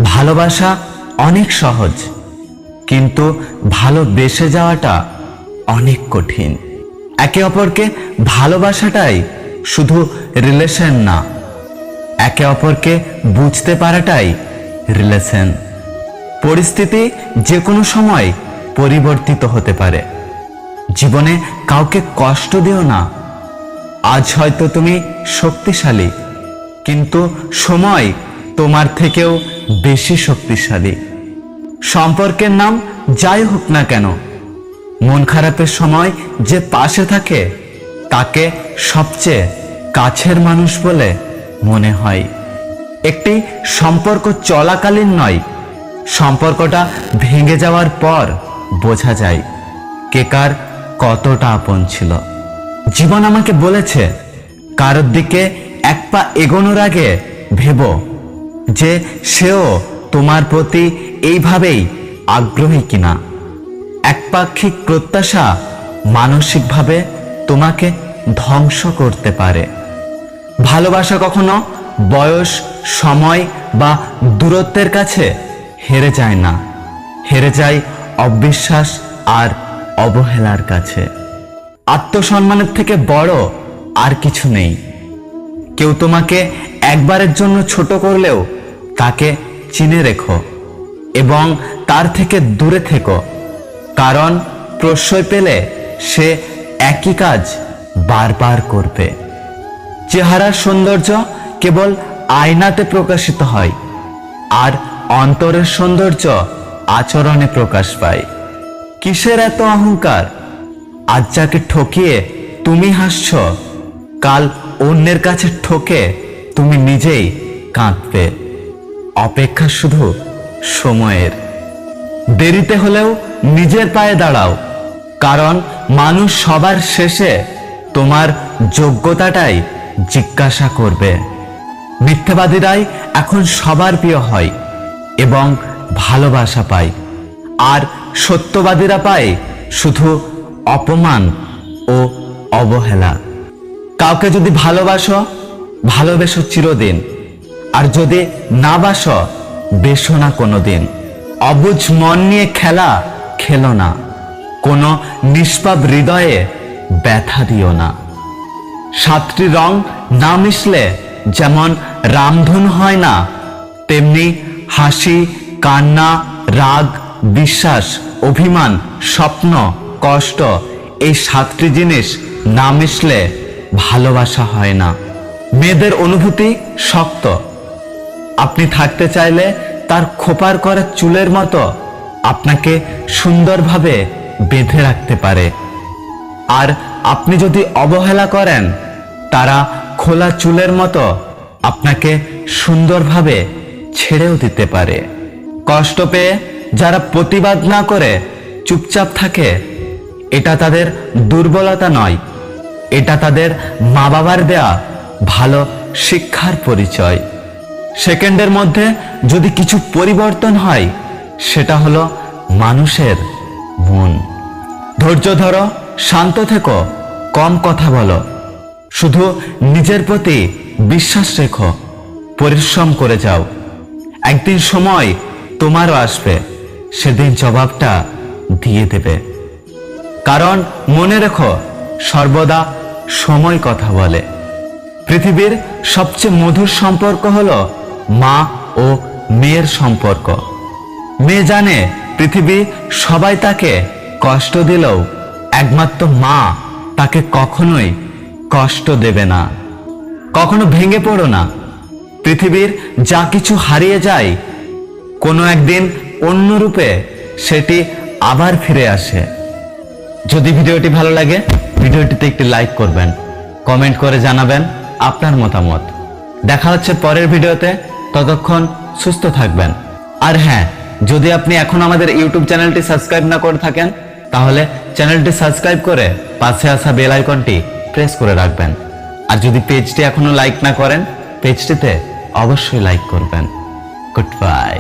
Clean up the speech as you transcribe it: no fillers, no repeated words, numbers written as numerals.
ভালোবাসা অনেক সহজ, কিন্তু ভালোবেসে যাওয়াটা অনেক কঠিন। একে অপরকে ভালোবাসাটাই শুধু রিলেশন না, একে অপরকে বুঝতে পারাটাই রিলেশন। পরিস্থিতি যে কোনো সময় পরিবর্তিত হতে পারে। জীবনে কাউকে কষ্ট দিও না। আজ হয়তো তুমি শক্তিশালী, কিন্তু সময় তোমার থেকেও বেশি শক্তিশালী। সম্পর্কের নাম যাই হোক না কেন, মন খারাপের সময় যে পাশে থাকে তাকে সবচেয়ে কাছের মানুষ বলে মনে হয়। একটি সম্পর্ক চলাকালীন নয়, সম্পর্কটা ভেঙে যাওয়ার পর বোঝা যায় কে কার কতটা আপন ছিল। জীবন আমাকে বলেছে, কারোর দিকে এক পা এগোনোর আগে ভেবো যে সেও তোমার প্রতি এইভাবেই আগ্রহী কিনা। একপাক্ষিক প্রত্যাশা মানসিকভাবে তোমাকে ধ্বংস করতে পারে। ভালোবাসা কখনো বয়স, সময় বা দূরত্বের কাছে হেরে যায় না, হেরে যায় অবিশ্বাস আর অবহেলার কাছে। আত্মসম্মানের থেকে বড় আর কিছু নেই। কেউ তোমাকে একবারের জন্য ছোট করলেও তাকে চিনে রেখো এবং তার থেকে দূরে থেকো, কারণ প্রশ্রয় পেলে সে একই কাজ বারবার করবে। চেহারার সৌন্দর্য কেবল আয়নাতে প্রকাশিত হয়, আর অন্তরের সৌন্দর্য আচরণে প্রকাশ পায়। কিসের এত অহংকার? আজ যাকে ঠকিয়ে তুমি হাসছ, কাল অন্যের কাছে ঠকে তুমি নিজেই কাঁদবে। অপেক্ষা শুধু সময়ের। দেরিতে হলেও নিজের পায়ে দাঁড়াও, কারণ মানুষ সবার শেষে তোমার যোগ্যতাটাই জিজ্ঞাসা করবে। মিথ্যাবাদীরাই এখন সবার প্রিয় হয় এবং ভালোবাসা পায়, আর সত্যবাদীরা পায় শুধু অপমান ও অবহেলা। কাউকে যদি ভালোবাসো, ভালোবেসো চিরদিন, আর যদি না বাসো, বেসো না কোনোদিন। অবুঝ মন নিয়ে খেলা খেলো না, কোনো নিষ্পাপ হৃদয়ে ব্যথা দিও না। সাতটি রং না মিশলে যেমন রামধনু হয় না, তেমনি হাসি, কান্না, রাগ, বিশ্বাস, অভিমান, স্বপ্ন, কষ্ট, এই সাতটি জিনিস না মিশলে ভালোবাসা হয় না। মেয়েদের অনুভূতি শক্ত। আপনি থাকতে চাইলে তার খোপার করা চুলের মতো আপনাকে সুন্দরভাবে বেঁধে রাখতে পারে, আর আপনি যদি অবহেলা করেন, তারা খোলা চুলের মতো আপনাকে সুন্দরভাবে ছেড়েও দিতে পারে। কষ্ট পেয়ে যারা প্রতিবাদ না করে চুপচাপ থাকে, এটা তাদের দুর্বলতা নয়, এটা তাদের মা বাবার দেয়া ভালো শিক্ষার পরিচয়। সেকেন্ডের মধ্যে যদি কিছু পরিবর্তন হয়, সেটা হলো মানুষের মন। ধৈর্য ধরো, শান্ত থেকো, কম কথা বলো, শুধু নিজের প্রতি বিশ্বাস রেখো, পরিশ্রম করে যাও। একদিন সময় তোমারও আসবে, সেদিন জবাবটা দিয়ে দেবে। কারণ মনে রেখো, সর্বদা সময় কথা বলে। পৃথিবীর সবচেয়ে মধুর সম্পর্ক হলো মা ও মেয়ের সম্পর্ক। মেয়ে জানে পৃথিবী সবাই তাকে কষ্ট দিলেও একমাত্র মা তাকে কখনোই কষ্ট দেবে না। কখনো ভেঙে পড়ো না। পৃথিবীর যা কিছু হারিয়ে যায়, কোনো একদিন অন্য রূপে সেটি আবার ফিরে আসে। যদি ভিডিওটি ভালো লাগে, ভিডিওটিতে একটি লাইক করবেন, কমেন্ট করে জানাবেন আপনার মতামত। দেখা হচ্ছে পরের ভিডিওতে, ততক্ষণ সুস্থ থাকবেন। আর হ্যাঁ, যদি আপনি এখন আমাদের ইউটিউব চ্যানেলটি সাবস্ক্রাইব না করে থাকেন, তাহলে চ্যানেলটি সাবস্ক্রাইব করে পাশে আসা বেল আইকনটি প্রেস করে রাখবেন। আর যদি পেজটি এখনো লাইক না করেন, পেজটিতে অবশ্যই লাইক করবেন। Good bye.